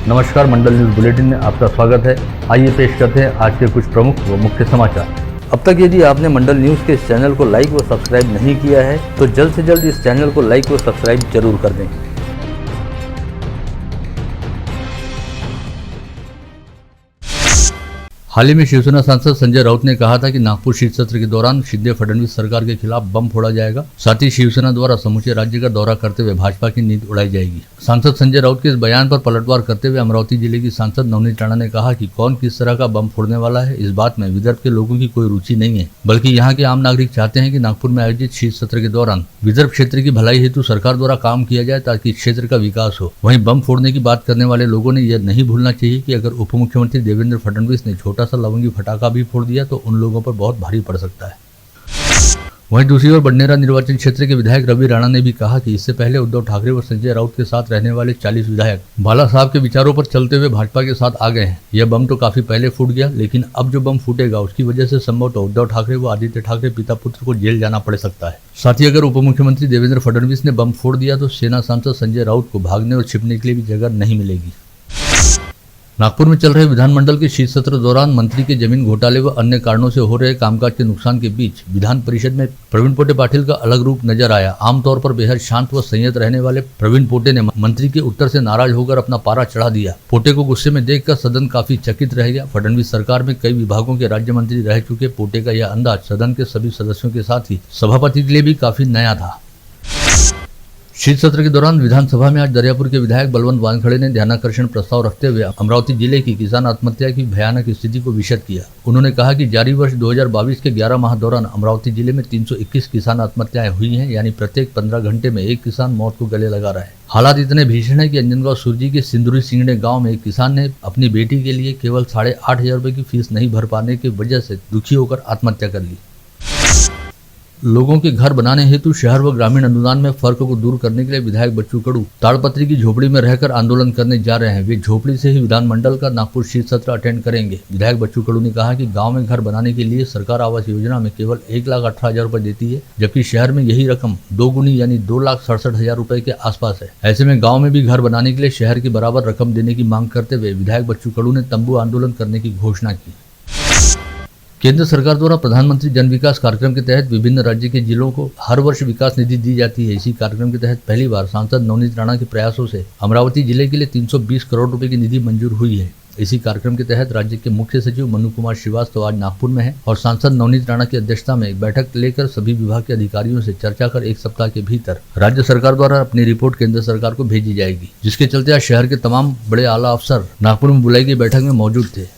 नमस्कार, मंडल news bulletin में आपका स्वागत है। आइए पेश करते हैं आज के कुछ प्रमुख व मुख्य समाचार। अब तक यदि आपने मंडल न्यूज के इस चैनल को लाइक व सब्सक्राइब नहीं किया है तो जल्द से जल्द इस चैनल को लाइक व सब्सक्राइब जरूर कर दें। हाल ही में शिवसेना सांसद संजय राउत ने कहा था कि नागपुर शीत सत्र के दौरान शिंदे फडणवीस सरकार के खिलाफ बम फोड़ा जाएगा। साथ ही शिवसेना द्वारा समूचे राज्य का दौरा करते हुए भाजपा की नींद उड़ाई जाएगी। सांसद संजय राउत के इस बयान पर पलटवार करते हुए अमरावती जिले की सांसद नवनीत राणा ने कहा कि कौन किस तरह का बम फोड़ने वाला है, इस बात में विदर्भ के लोगों की कोई रुचि नहीं है, बल्कि यहाँ के आम नागरिक चाहते हैं कि नागपुर में आयोजित शीत सत्र के दौरान विदर्भ क्षेत्र की भलाई हेतु सरकार द्वारा काम किया जाए ताकि क्षेत्र का विकास हो। वहीं बम फोड़ने की बात करने वाले लोगों ने यह नहीं भूलना चाहिए कि अगर उप मुख्यमंत्री देवेंद्र फडणवीस ने छोटा सा लवंगी फटाखा भी फोड़ दिया तो उन लोगों पर बहुत भारी पड़ सकता है। वहीं दूसरी ओर बडनेरा निर्वाचन क्षेत्र के विधायक रवि राणा ने भी कहा कि इससे पहले उद्धव ठाकरे व संजय राउत के साथ रहने वाले 40 विधायक बाला साहब के विचारों पर चलते हुए भाजपा के साथ आ गए हैं। यह बम तो काफी पहले फूट गया, लेकिन अब जो बम फूटेगा उसकी वजह से संभवतः उद्धव ठाकरे व आदित्य ठाकरे पिता पुत्र को जेल जाना पड़ सकता है। साथ ही अगर उप मुख्यमंत्री देवेंद्र फडणवीस ने बम फोड़ दिया तो सेना सांसद संजय राउत को भागने और छिपने के लिए भी जगह नहीं मिलेगी। नागपुर में चल रहे विधानमंडल के शीत सत्र दौरान मंत्री के जमीन घोटाले व अन्य कारणों से हो रहे कामकाज के नुकसान के बीच विधान परिषद में प्रवीण पोटे पाटिल का अलग रूप नजर आया। आमतौर पर बेहद शांत व संयत रहने वाले प्रवीण पोटे ने मंत्री के उत्तर से नाराज होकर अपना पारा चढ़ा दिया। पोटे को गुस्से में देखकर सदन काफी चकित रह गया। फडणवीस सरकार में कई विभागों के राज्य मंत्री रह चुके पोटे का यह अंदाज सदन के सभी सदस्यों के साथ ही सभापति के लिए भी काफी नया था। शीत सत्र के दौरान विधानसभा में आज दरियापुर के विधायक बलवंत वानखड़े ने ध्यानाकर्षण प्रस्ताव रखते हुए अमरावती जिले की किसान आत्महत्या की भयानक स्थिति को विशद किया। उन्होंने कहा कि जारी वर्ष 2022 के 11 माह दौरान अमरावती जिले में 321 किसान आत्महत्याएं हुई हैं, यानी प्रत्येक 15 घंटे में एक किसान मौत को गले लगा रहा है। हालात इतने भीषण है कि अंजनगांव सुरजी के सिंदूरी सिंगड़े गांव में एक किसान ने अपनी बेटी के लिए केवल 8,500 रुपए की फीस नहीं भर पाने की वजह से दुखी होकर आत्महत्या कर ली। लोगों के घर बनाने हेतु शहर व ग्रामीण अनुदान में फर्क को दूर करने के लिए विधायक बच्चू कडू ताड़पत्री की झोपड़ी में रहकर आंदोलन करने जा रहे हैं। वे झोपड़ी से ही विधानमंडल का नागपुर शीत सत्र अटेंड करेंगे। विधायक बच्चू कडू ने कहा कि गांव में घर बनाने के लिए सरकार आवास योजना में केवल 1,18,000 रुपए देती है, जबकि शहर में यही रकम 2 गुनी यानी 2,67,000 रुपए के आसपास है। ऐसे में गाँव में भी घर बनाने के लिए शहर के बराबर रकम देने की मांग करते हुए विधायक बच्चू कडू ने तंबू आंदोलन करने की घोषणा की। केंद्र सरकार द्वारा प्रधानमंत्री जन विकास कार्यक्रम के तहत विभिन्न राज्य के जिलों को हर वर्ष विकास निधि दी जाती है। इसी कार्यक्रम के तहत पहली बार सांसद नवनीत राणा के प्रयासों से अमरावती जिले के लिए 320 करोड़ रुपए की निधि मंजूर हुई है। इसी कार्यक्रम के तहत राज्य के मुख्य सचिव मनु कुमार श्रीवास्तव आज नागपुर में है और सांसद नवनीत राणा की अध्यक्षता में एक बैठक लेकर सभी विभाग के अधिकारियों से चर्चा कर 1 सप्ताह के भीतर राज्य सरकार द्वारा अपनी रिपोर्ट केंद्र सरकार को भेजी जाएगी, जिसके चलते आज शहर के तमाम बड़े आला अफसर नागपुर में बुलाई गई बैठक में मौजूद थे।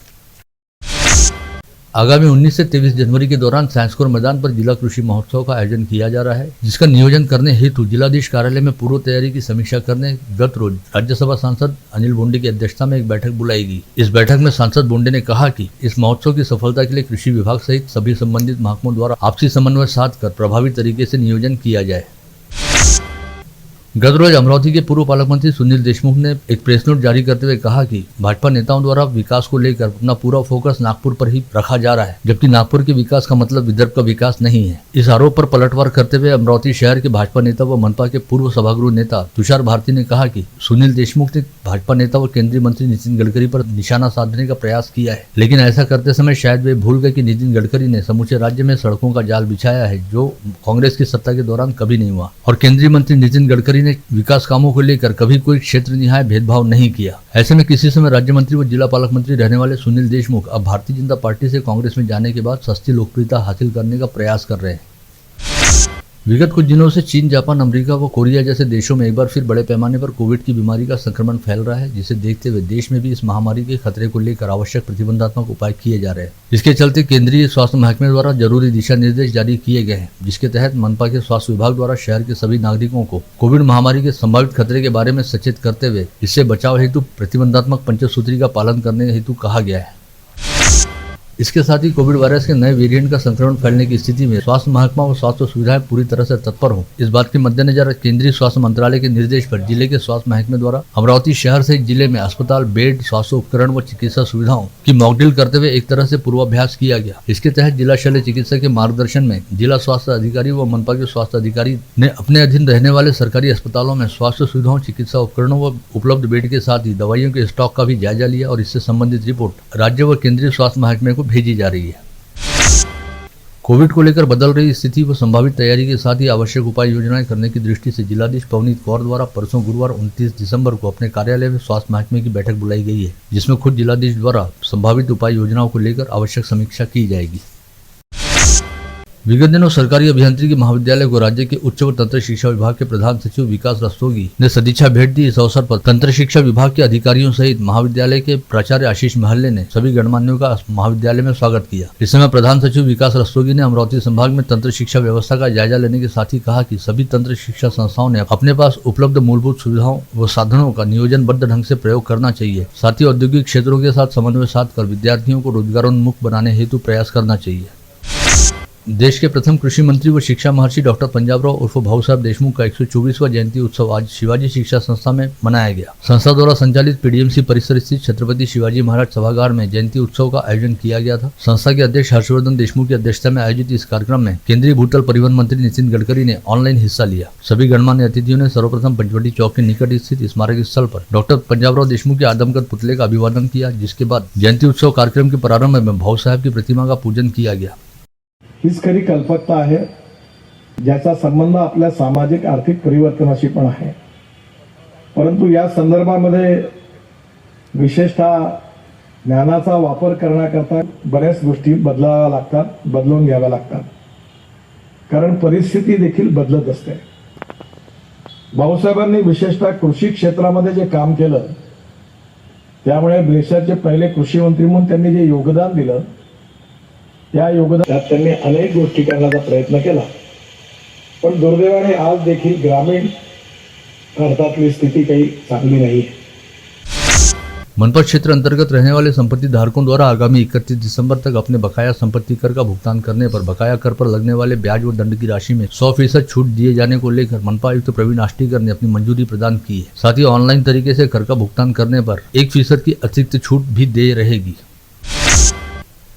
आगामी 19 से 23 जनवरी के दौरान साइंसकोर मैदान पर जिला कृषि महोत्सव का आयोजन किया जा रहा है, जिसका नियोजन करने हेतु जिलाधीश कार्यालय में पूर्व तैयारी की समीक्षा करने गत रोज राज्यसभा सांसद अनिल बोंडे की अध्यक्षता में एक बैठक बुलाई गई। इस बैठक में सांसद बोंडे ने कहा कि इस महोत्सव की सफलता के लिए कृषि विभाग सहित सभी संबंधित महकमों द्वारा आपसी समन्वय साध कर प्रभावी तरीके से नियोजन किया जाए। गत रोज अमरावती के पूर्व पालक मंत्री सुनील देशमुख ने एक प्रेस नोट जारी करते हुए कहा कि भाजपा नेताओं द्वारा विकास को लेकर अपना पूरा फोकस नागपुर पर ही रखा जा रहा है, जबकि नागपुर के विकास का मतलब विदर्भ का विकास नहीं है। इस आरोप पर पलटवार करते हुए अमरावती शहर के भाजपा नेता व मनपा के पूर्व सभागृह नेता तुषार भारती ने कहा कि सुनील देशमुख ने भाजपा नेता व केंद्रीय मंत्री नितिन गडकरी पर निशाना साधने का प्रयास किया है, लेकिन ऐसा करते समय शायद वे भूल गए कि नितिन गडकरी ने समूचे राज्य में सड़कों का जाल बिछाया है, जो कांग्रेस की सत्ता के दौरान कभी नहीं हुआ, और केंद्रीय मंत्री नितिन गडकरी ने विकास को लेकर कभी कोई क्षेत्र निहाय भेदभाव नहीं किया। ऐसे में किसी समय राज्य मंत्री व जिला पालक मंत्री रहने वाले सुनील देशमुख अब भारतीय जनता पार्टी से कांग्रेस में जाने के बाद सस्ती लोकप्रियता हासिल करने का प्रयास कर रहे हैं। विगत कुछ दिनों से चीन, जापान, अमेरिका व कोरिया जैसे देशों में एक बार फिर बड़े पैमाने पर कोविड की बीमारी का संक्रमण फैल रहा है, जिसे देखते हुए देश में भी इस महामारी के खतरे को लेकर आवश्यक प्रतिबंधात्मक उपाय किए जा रहे हैं। इसके चलते केंद्रीय स्वास्थ्य महकमे द्वारा जरूरी दिशा निर्देश जारी किए गए हैं, जिसके तहत मनपा के स्वास्थ्य विभाग द्वारा शहर के सभी नागरिकों को कोविड महामारी के संभावित खतरे के बारे में सचेत करते हुए इससे बचाव हेतु प्रतिबंधात्मक पंचसूत्री का पालन करने हेतु कहा गया है। इसके साथ ही कोविड वायरस के नए वेरिएंट का संक्रमण फैलने की स्थिति में स्वास्थ्य महकमा और स्वास्थ्य सुविधाएं पूरी तरह से तत्पर हों। इस बात के मद्देनजर केंद्रीय स्वास्थ्य मंत्रालय के निर्देश पर जिले के स्वास्थ्य महकमे द्वारा अमरावती शहर से जिले में अस्पताल, बेड, स्वास्थ्य उपकरण व चिकित्सा सुविधाओं की मॉकड्रिल करते हुए एक तरह से पूर्वाभ्यास किया गया। इसके तहत जिला शल्य चिकित्सक के मार्गदर्शन में जिला स्वास्थ्य अधिकारी व मनपा के स्वास्थ्य अधिकारी ने अपने अधीन रहने वाले सरकारी अस्पतालों में स्वास्थ्य सुविधाओं, चिकित्सा उपकरणों व उपलब्ध बेड के साथ ही दवाइयों के स्टॉक का भी जायजा लिया और इससे संबंधित रिपोर्ट राज्य व केंद्रीय स्वास्थ्य महकमे को भेजी जा रही है। कोविड को लेकर बदल रही स्थिति व संभावित तैयारी के साथ ही आवश्यक उपाय योजनाएं करने की दृष्टि से जिलाधीश पवनीत कौर द्वारा परसों गुरुवार 29 दिसंबर को अपने कार्यालय में स्वास्थ्य महकमे की बैठक बुलाई गई है, जिसमें खुद जिलाधीश द्वारा संभावित उपाय योजनाओं को लेकर आवश्यक समीक्षा की जाएगी। विगत दिनों सरकारी अभियांत्रिकी महाविद्यालय को राज्य के उच्च व तंत्र शिक्षा विभाग के प्रधान सचिव विकास रस्तोगी ने सदिच्छा भेंट दी। इस अवसर पर तंत्र शिक्षा विभाग के अधिकारियों सहित महाविद्यालय के प्राचार्य आशीष महल्ले ने सभी गणमान्यों का महाविद्यालय में स्वागत किया। इस समय प्रधान सचिव विकास रस्तोगी ने अमरावती संभाग में तंत्र शिक्षा व्यवस्था का जायजा लेने के साथ ही कहा कि सभी तंत्र शिक्षा संस्थाओं ने अपने पास उपलब्ध मूलभूत सुविधाओं व साधनों का नियोजनबद्ध ढंग से प्रयोग करना चाहिए। साथ ही औद्योगिक क्षेत्रों के साथ समन्वय साधकर विद्यार्थियों को रोजगारोन्मुख बनाने हेतु प्रयास करना चाहिए। देश के प्रथम कृषि मंत्री व शिक्षा महर्षि डॉक्टर पंजाबराव उर्फ भाऊ साहब देशमुख का 124वां जयंती उत्सव आज शिवाजी शिक्षा संस्था में मनाया गया। संस्था द्वारा संचालित पीडीएमसी परिसर स्थित छत्रपति शिवाजी महाराज सभागार में जयंती उत्सव का आयोजन किया गया था। संस्था के अध्यक्ष हर्षवर्धन देशमुख की अध्यक्षता में आयोजित इस कार्यक्रम में केंद्रीय भूतल परिवहन मंत्री नितिन गडकरी ने ऑनलाइन हिस्सा लिया। सभी गणमान्य अतिथियों ने सर्वप्रथम पंचवटी चौक के निकट स्थित स्मारक स्थल पर डॉक्टर पंजाबराव देशमुख के आदमकद पुतले का अभिवादन किया, जिसके बाद जयंती उत्सव कार्यक्रम के प्रारंभ में भाऊ साहब की प्रतिमा का पूजन किया गया। हीच खरी कल्पकता आहे, ज्याचा संबंध आपल्या सामाजिक आर्थिक परिवर्तनाशी पण आहे। परंतु या संदर्भामध्ये विशेषतः ज्ञानाचा वापर करण्याकरता बऱ्याच गोष्टी बदलाव्या लागतात, बदलून घ्याव्या लागतात, कारण परिस्थिती देखील बदलत असते। भाऊसाहेबांनी विशेषतः कृषी क्षेत्रामध्ये जे काम केलं, त्यामुळे देशाचे पहिले कृषी मंत्री म्हणून त्यांनी जे योगदान दिलं, त्या योगदानात त्यांनी अनेक गोष्टी करण्याचा प्रयत्न केला। पण दुर्दैवाने आज देखील ग्रामीण भारतातली स्थिति काही चांगली नहीं है। मनपा क्षेत्र अंतर्गत रहने वाले संपत्ति धारकों द्वारा आगामी 31 दिसंबर तक अपने बकाया संपत्ति कर का भुगतान करने पर बकाया कर पर लगने वाले ब्याज व दंड की राशि में 100% छूट दिए जाने को लेकर मनपा आयुक्त प्रवीण आष्टीकर ने अपनी मंजूरी प्रदान की है। साथ ही ऑनलाइन तरीके से कर का भुगतान करने पर 1% की अतिरिक्त छूट भी दे रहेगी।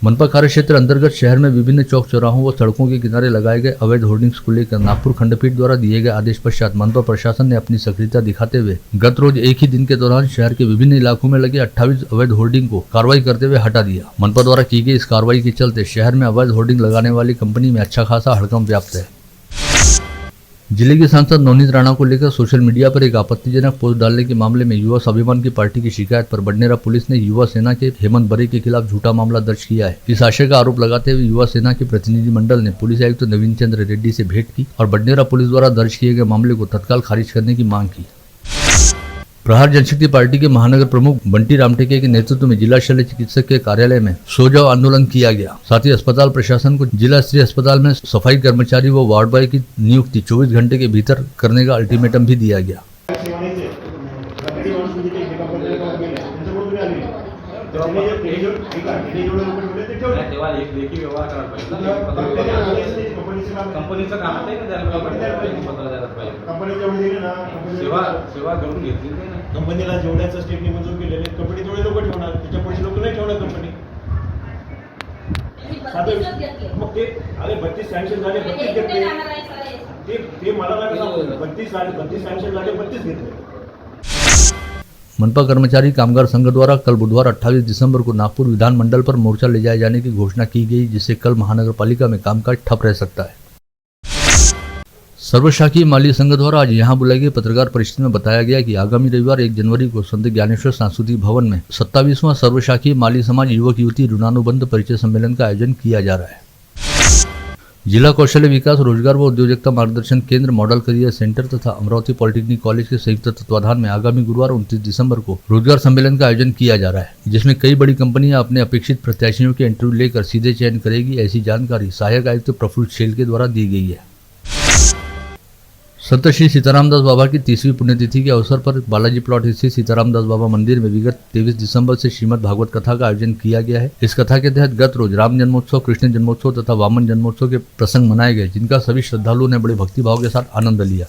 मनपा कार्य क्षेत्र अंतर्गत शहर में विभिन्न चौक चौराहों व सड़कों के किनारे लगाए गए अवैध होर्डिंग्स को लेकर नागपुर खंडपीठ द्वारा दिए गए आदेश पश्चात मनपा प्रशासन ने अपनी सक्रियता दिखाते हुए गत रोज एक ही दिन के दौरान शहर के विभिन्न इलाकों में लगे 28 अवैध होर्डिंग को कार्रवाई करते हुए हटा दिया। मनपा द्वारा की गई इस कार्रवाई के चलते शहर में अवैध होर्डिंग लगाने वाली कंपनी में अच्छा खासा हड़कंप व्याप्त है। जिले के सांसद नवनीत राणा को लेकर सोशल मीडिया पर एक आपत्तिजनक पोस्ट डालने के मामले में युवा स्वाभिमान की पार्टी की शिकायत पर बडनेरा पुलिस ने युवा सेना के हेमंत बरे के खिलाफ झूठा मामला दर्ज किया है। इस आशय का आरोप लगाते हुए युवा सेना के प्रतिनिधि मंडल ने पुलिस आयुक्त नवीन चंद्र रेड्डी से भेंट की और बडनेरा पुलिस द्वारा दर्ज किए गए मामले को तत्काल खारिज करने की मांग की। प्रहार जनशक्ति पार्टी के महानगर प्रमुख बंटी रामटेके के नेतृत्व में जिला शल्य चिकित्सक के कार्यालय में सो जाओ आंदोलन किया गया। साथ ही अस्पताल प्रशासन को जिला स्तरीय अस्पताल में सफाई कर्मचारी व वार्ड बॉय की नियुक्ति 24 घंटे के भीतर करने का अल्टीमेटम भी दिया गया। कंपनीचं काम आहे ना, सेवा घेऊन घेतली ना, कंपनीला जेवढ्याचं स्टेटने मंजूर केलेले कंपनी तेवढे लोक ठेवणार, त्याच्या पैसे लोक नाही ठेवणार कंपनी। मग ते अरे 32 सँक्शन झाले, 32 घेतले, ते मला लागलं 32 सँक्शन झाले, 32 घेतले। मनपा कर्मचारी कामगार संघ द्वारा कल बुधवार 28 दिसंबर को नागपुर विधानमंडल पर मोर्चा ले जाए जाने की घोषणा की गई, जिससे कल महानगरपालिका में कामकाज ठप रह सकता है। सर्वशाखीय माली संघ द्वारा आज यहां बुलाई गई पत्रकार परिषद में बताया गया कि आगामी रविवार 1 जनवरी को संत ज्ञानेश्वर सांस्कृतिक भवन में 27वां सर्वशाखीय माली समाज युवक युवती ऋणानुबंध परिचय सम्मेलन का आयोजन किया जा रहा है। जिला कौशल्य विकास, रोजगार व उद्योजकता मार्गदर्शन केंद्र, मॉडल करियर सेंटर तथा अमरावती पॉलिटेक्निक कॉलेज के संयुक्त तत्वाधान में आगामी गुरुवार 29 दिसंबर को रोजगार सम्मेलन का आयोजन किया जा रहा है, जिसमें कई बड़ी कंपनियां अपने अपेक्षित प्रत्याशियों के इंटरव्यू लेकर सीधे चयन करेगी। ऐसी जानकारी सहायक आयुक्त प्रफुल्ल शेल के द्वारा दी गई है। संत श्री सीतारामदास बाबा की 30वीं पुण्यतिथि के अवसर पर बालाजी प्लॉट स्थित सीतारामदास बाबा मंदिर में विगत 23 दिसंबर से श्रीमद् भागवत कथा का आयोजन किया गया है। इस कथा के तहत गत रोज राम जन्मोत्सव, कृष्ण जन्मोत्सव तथा वामन जन्मोत्सव के प्रसंग मनाए गए, जिनका सभी श्रद्धालुओं ने बड़े भक्तिभाव के साथ आनंद लिया।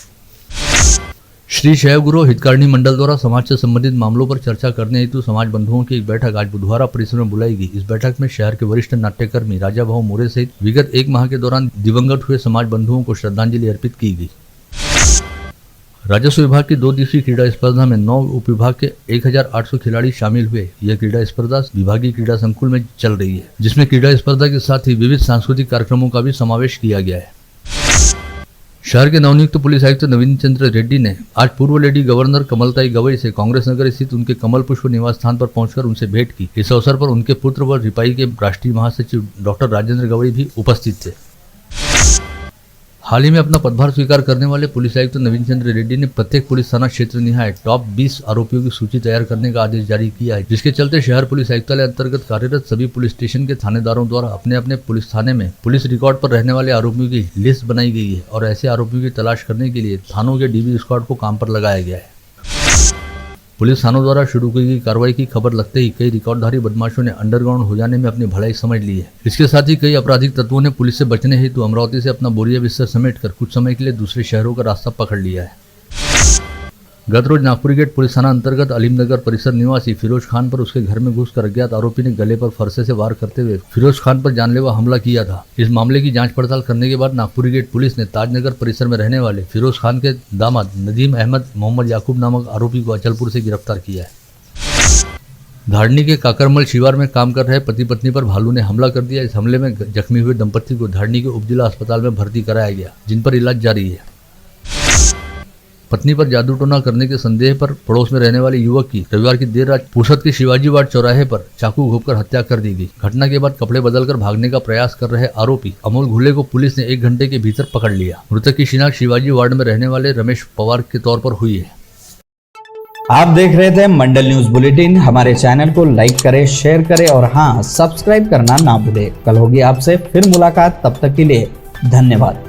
श्री शैव गुरु हितकारिणी मंडल द्वारा समाज से संबंधित मामलों पर चर्चा करने हेतु समाज बंधुओं की एक बैठक आज बुधवारा परिसर में बुलाई गई। इस बैठक में शहर के वरिष्ठ नाट्यकर्मी राजा भाऊ मोरे सहित विगत एक माह के दौरान दिवंगत हुए समाज बंधुओं को श्रद्धांजलि अर्पित की गई। राजस्व विभाग की 2 दिवसीय क्रीड़ा स्पर्धा में 9 उप विभाग के 1800 खिलाड़ी शामिल हुए। यह क्रीड़ा स्पर्धा विभागीय क्रीड़ा संकुल में चल रही है, जिसमें क्रीड़ा स्पर्धा के साथ ही विविध सांस्कृतिक कार्यक्रमों का भी समावेश किया गया है। शहर के नवनियुक्त पुलिस आयुक्त नवीन चंद्र रेड्डी ने आज पूर्व लेडी गवर्नर कमलताई गवई से कांग्रेस नगर स्थित उनके कमल पुष्प निवास स्थान पर पहुंचकर उनसे भेंट की। इस अवसर पर उनके पुत्र व रिपाई के राष्ट्रीय महासचिव डॉक्टर राजेंद्र गवई भी उपस्थित थे। हाल ही में अपना पदभार स्वीकार करने वाले पुलिस आयुक्त नवीन चंद्र रेड्डी ने प्रत्येक पुलिस थाना क्षेत्र निहाय टॉप 20 आरोपियों की सूची तैयार करने का आदेश जारी किया है, जिसके चलते शहर पुलिस आयुक्तालय अंतर्गत कार्यरत सभी पुलिस स्टेशन के थानेदारों द्वारा अपने अपने पुलिस थाने में पुलिस रिकॉर्ड पर रहने वाले आरोपियों की लिस्ट बनाई गई है और ऐसे आरोपियों की तलाश करने के लिए थानों के डीबी स्क्वाड को काम पर लगाया गया है। पुलिस थानों द्वारा शुरू की गई कार्रवाई की खबर लगते ही कई रिकॉर्डधारी बदमाशों ने अंडरग्राउंड हो जाने में अपनी भलाई समझ ली है। इसके साथ ही कई आपराधिक तत्वों ने पुलिस से बचने हेतु अमरावती से अपना बोरिया बिस्तर समेटकर कुछ समय के लिए दूसरे शहरों का रास्ता पकड़ लिया है। गत रोज नागपुरी गेट पुलिस थाना अंतर्गत अलीमनगर परिसर निवासी फिरोज खान पर उसके घर में घुसकर अज्ञात आरोपी ने गले पर फरसे से वार करते हुए फिरोज खान पर जानलेवा हमला किया था। इस मामले की जांच पड़ताल करने के बाद नागपुरी गेट पुलिस ने ताजनगर परिसर में रहने वाले फिरोज खान के दामाद नदीम अहमद मोहम्मद याकूब नामक आरोपी को अचलपुर से गिरफ्तार किया है। धारनी के काकरमल शिवार में काम कर रहे पति पत्नी पर भालू ने हमला कर दिया। इस हमले में जख्मी हुए दंपति को धारनी के उपजिला अस्पताल में भर्ती कराया गया, जिन पर इलाज जारी है। पत्नी पर जादू टोना करने के संदेह पर पड़ोस में रहने वाले युवक की रविवार की देर रात पूसद के शिवाजी वार्ड चौराहे पर चाकू घोंपकर हत्या कर दी गई। घटना के बाद कपड़े बदलकर भागने का प्रयास कर रहे आरोपी अमोल घुले को पुलिस ने 1 घंटे के भीतर पकड़ लिया। मृतक की शिनाख्त शिवाजी वार्ड में रहने वाले रमेश पवार के तौर पर हुई है। आप देख रहे थे मंडल न्यूज बुलेटिन। हमारे चैनल को लाइक करें, शेयर करें और हाँ, सब्सक्राइब करना ना भूलें। कल होगी आपसे फिर मुलाकात, तब तक के लिए धन्यवाद।